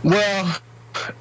Well,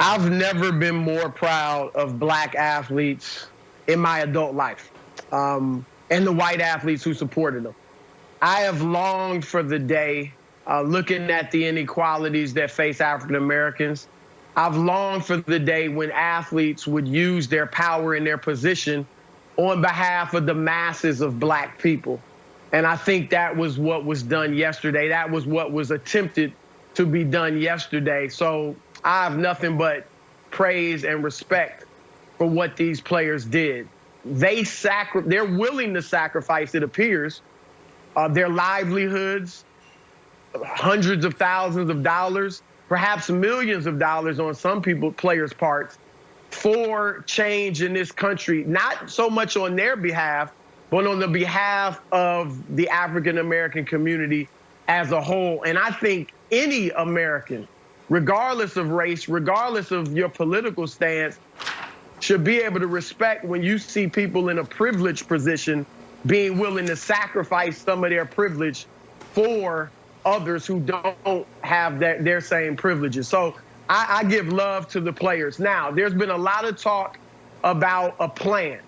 I've never been more proud of black athletes in my adult life, and the white athletes who supported them. I have longed for the day, looking at the inequalities that face African Americans. I've longed for the day when athletes would use their power and their position on behalf of the masses of black people. And I think that was what was done yesterday. That was what was attempted to be done yesterday. So I have nothing but praise and respect for what these players did. They're willing to sacrifice, it appears, their livelihoods, hundreds of thousands of dollars, perhaps millions of dollars on some players' parts, for change in this country, not so much on their behalf, but on the behalf of the African American community as a whole. And I think any American, regardless of race, regardless of your political stance, should be able to respect when you see people in a privileged position being willing to sacrifice some of their privilege for others who don't have their same privileges. So I give love to the players. Now, there's been a lot of talk about a plan.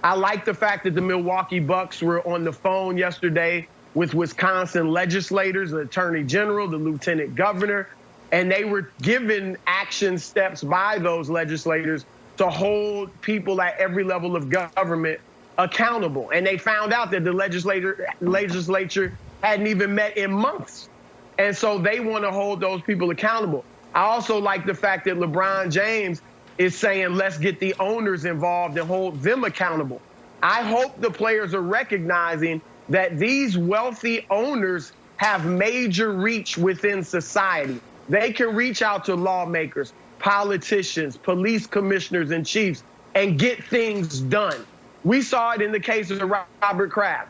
I like the fact that the Milwaukee Bucks were on the phone yesterday with Wisconsin legislators, the attorney general, the lieutenant governor, and they were given action steps by those legislators to hold people at every level of government accountable. And they found out that the legislature hadn't even met in months. And so they want to hold those people accountable. I also like the fact that LeBron James is saying, let's get the owners involved and hold them accountable. I hope the players are recognizing that these wealthy owners have major reach within society. They can reach out to lawmakers, politicians, police commissioners and chiefs, and get things done. We saw it in the case of Robert Kraft.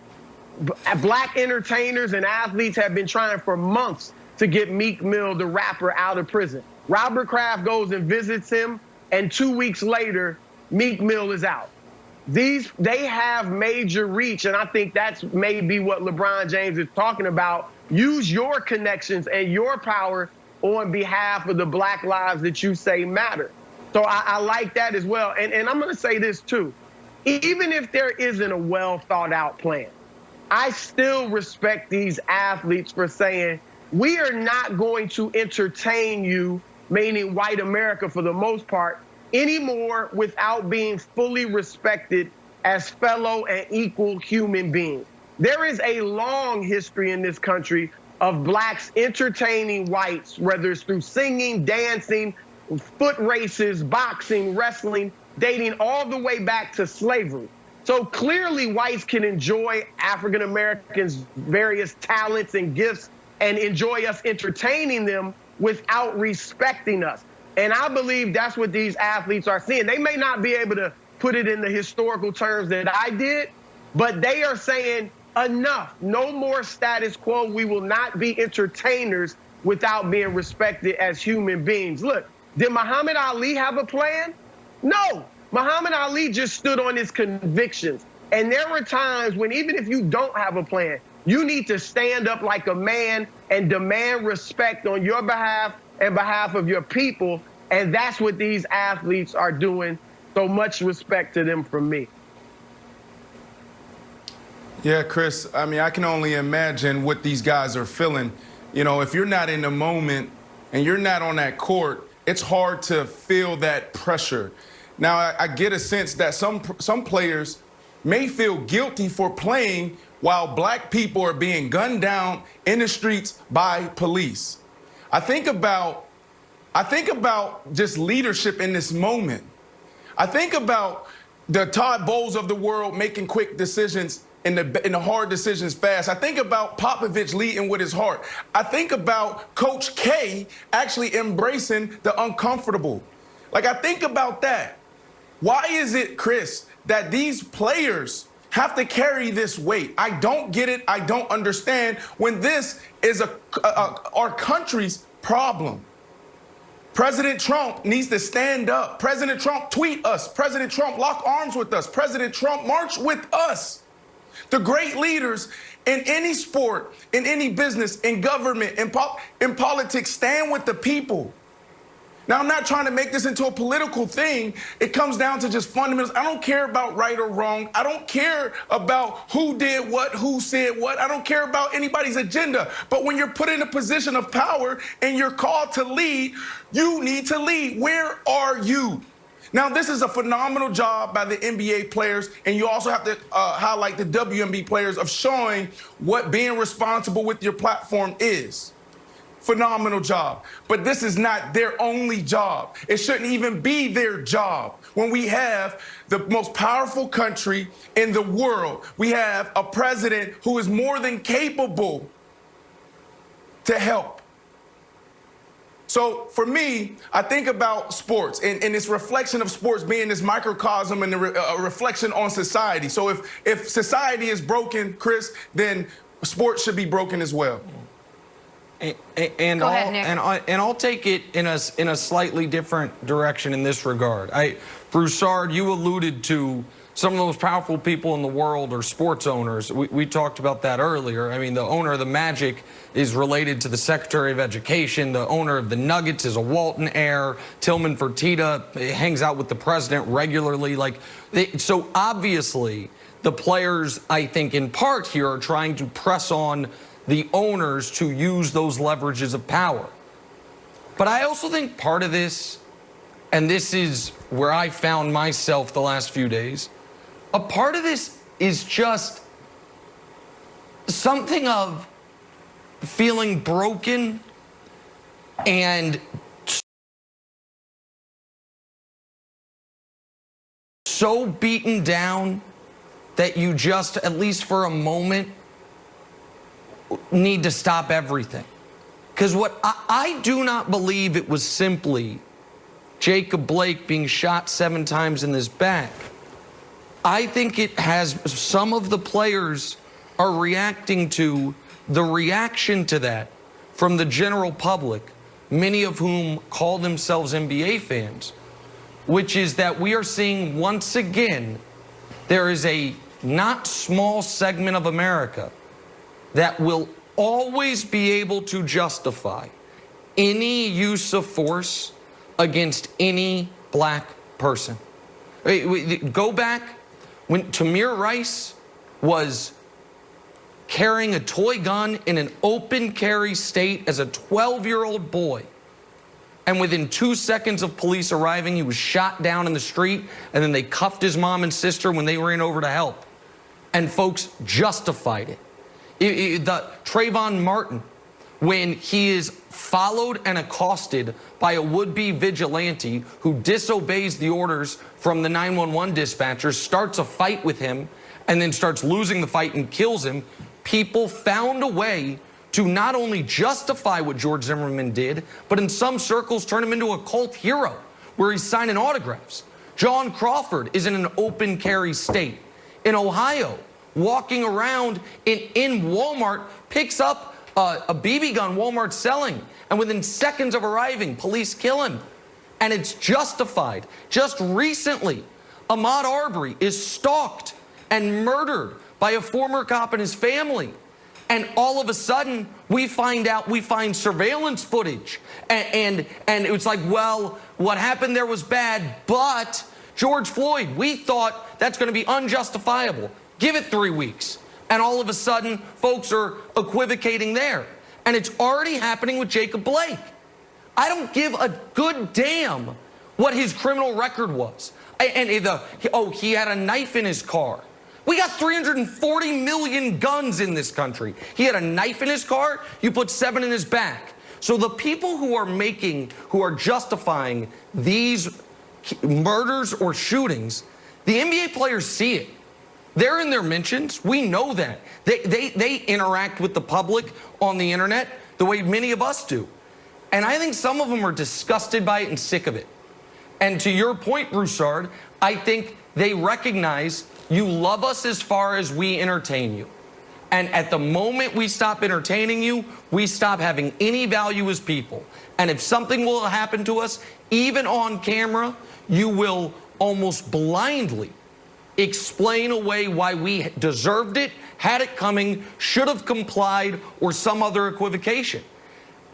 Black entertainers and athletes have been trying for months to get Meek Mill, the rapper, out of prison. Robert Kraft goes and visits him, and 2 weeks later, Meek Mill is out. They have major reach, and I think that's maybe what LeBron James is talking about. Use your connections and your power on behalf of the black lives that you say matter. So I like that as well. And I'm going to say this too. Even if there isn't a well thought out plan, I still respect these athletes for saying, we are not going to entertain you, meaning white America for the most part, anymore without being fully respected as fellow and equal human beings. There is a long history in this country of blacks entertaining whites, whether it's through singing, dancing, foot races, boxing, wrestling, dating all the way back to slavery. So clearly whites can enjoy African Americans' various talents and gifts and enjoy us entertaining them without respecting us. And I believe that's what these athletes are seeing. They may not be able to put it in the historical terms that I did, but they are saying enough, no more status quo. We will not be entertainers without being respected as human beings. Look, did Muhammad Ali have a plan? No. Muhammad Ali just stood on his convictions. And there were times when even if you don't have a plan, you need to stand up like a man and demand respect on your behalf and behalf of your people. And that's what these athletes are doing. So much respect to them from me. Yeah, Chris, I mean, I can only imagine what these guys are feeling. You know, if you're not in the moment and you're not on that court, it's hard to feel that pressure. Now, I get a sense that some players may feel guilty for playing while black people are being gunned down in the streets by police. I think about just leadership in this moment. I think about the Todd Bowles of the world making quick decisions in the hard decisions fast. I think about Popovich leading with his heart. I think about Coach K actually embracing the uncomfortable. Like, I think about that. Why is it, Chris, that these players have to carry this weight? I don't get it. I don't understand when this is our country's problem. President Trump needs to stand up. President Trump tweet us. President Trump lock arms with us. President Trump march with us. The great leaders in any sport, in any business, in government, in politics stand with the people. Now, I'm not trying to make this into a political thing. It comes down to just fundamentals. I don't care about right or wrong. I don't care about who did what, who said what. I don't care about anybody's agenda. But when you're put in a position of power and you're called to lead, you need to lead. Where are you? Now, this is a phenomenal job by the NBA players, and you also have to highlight the WNBA players of showing what being responsible with your platform is. Phenomenal job. But this is not their only job. It shouldn't even be their job. When we have the most powerful country in the world, we have a president who is more than capable to help. So for me, I think about sports and this reflection of sports being this microcosm and the reflection on society. So if society is broken, Chris, then sports should be broken as well. And I'll take it in a slightly different direction in this regard. Broussard, you alluded to some of the most powerful people in the world are sports owners. We talked about that earlier. I mean, the owner of the Magic is related to the Secretary of Education. The owner of the Nuggets is a Walton heir. Tillman Fertitta hangs out with the president regularly. So obviously, the players, I think, in part here are trying to press on the owners to use those leverages of power. But I also think part of this, and this is where I found myself the last few days, a part of this is just something of feeling broken and so beaten down that you just, at least for a moment, need to stop everything. Because what I do not believe it was simply Jacob Blake being shot 7 times in his back. I think it has, some of the players are reacting to the reaction to that from the general public, many of whom call themselves NBA fans, which is that we are seeing once again, there is a not small segment of America that will always be able to justify any use of force against any black person. Go back when Tamir Rice was carrying a toy gun in an open carry state as a 12-year-old boy. And within 2 seconds of police arriving, he was shot down in the street, and then they cuffed his mom and sister when they ran over to help. And folks justified it. The Trayvon Martin, when he is followed and accosted by a would-be vigilante who disobeys the orders from the 911 dispatchers, starts a fight with him, and then starts losing the fight and kills him, people found a way to not only justify what George Zimmerman did, but in some circles turn him into a cult hero, where he's signing autographs. John Crawford is in an open carry state. In Ohio, walking around in Walmart, picks up a BB gun Walmart's selling, and within seconds of arriving, police kill him. And it's justified. Just recently, Ahmaud Arbery is stalked and murdered by a former cop and his family. And all of a sudden, we find surveillance footage. And it was like, well, what happened there was bad, but George Floyd, we thought that's going to be unjustifiable. Give it 3 weeks. And all of a sudden, folks are equivocating there. And it's already happening with Jacob Blake. I don't give a good damn what his criminal record was. And he had a knife in his car. We got 340 million guns in this country. He had a knife in his car, you put 7 in his back. So the people who are justifying these murders or shootings, the NBA players see it. They're in their mentions. We know that. They interact with the public on the internet the way many of us do. And I think some of them are disgusted by it and sick of it. And to your point, Broussard, I think they recognize you love us as far as we entertain you. And at the moment we stop entertaining you, we stop having any value as people. And if something will happen to us, even on camera, you will almost blindly explain away why we deserved it, had it coming, should have complied, or some other equivocation.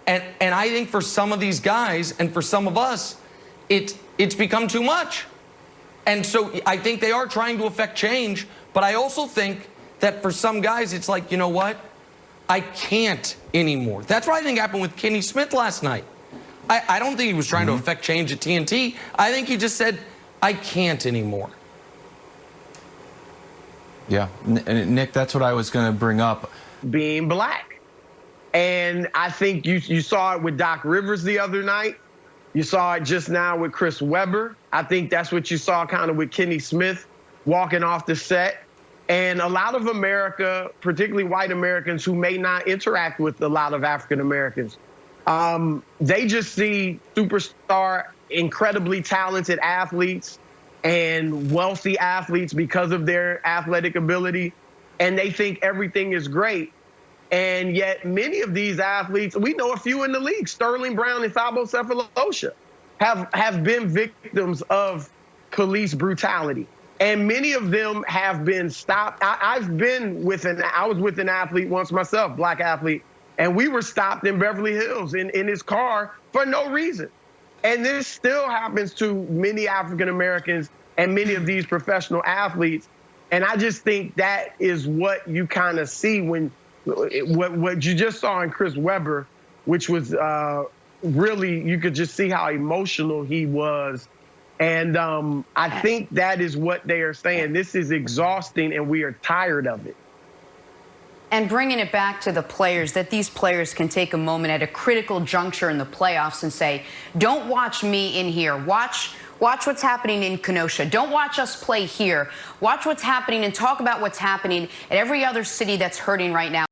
And I think for some of these guys and for some of us, it's become too much. And so I think they are trying to affect change, but I also think that for some guys, it's like, you know what? I can't anymore. That's what I think happened with Kenny Smith last night. I don't think he was trying to affect change at TNT. I think he just said, I can't anymore. Yeah, Nick, that's what I was going to bring up. Being black. And I think you saw it with Doc Rivers the other night. You saw it just now with Chris Webber. I think that's what you saw kind of with Kenny Smith walking off the set. And a lot of America, particularly white Americans who may not interact with a lot of African Americans, they just see superstar, incredibly talented athletes and wealthy athletes because of their athletic ability, and they think everything is great. And yet many of these athletes, we know a few in the league, Sterling Brown and Thabo Sefolosha, have been victims of police brutality. And many of them have been stopped. I was with an athlete once myself, black athlete, and we were stopped in Beverly Hills in his car for no reason. And this still happens to many African Americans and many of these professional athletes. And I just think that is what you kind of see when what you just saw in Chris Webber, which was really, you could just see how emotional he was. And I think that is what they are saying. This is exhausting and we are tired of it. And bringing it back to the players, that these players can take a moment at a critical juncture in the playoffs and say, don't watch me in here. Watch what's happening in Kenosha. Don't watch us play here. Watch what's happening and talk about what's happening at every other city that's hurting right now.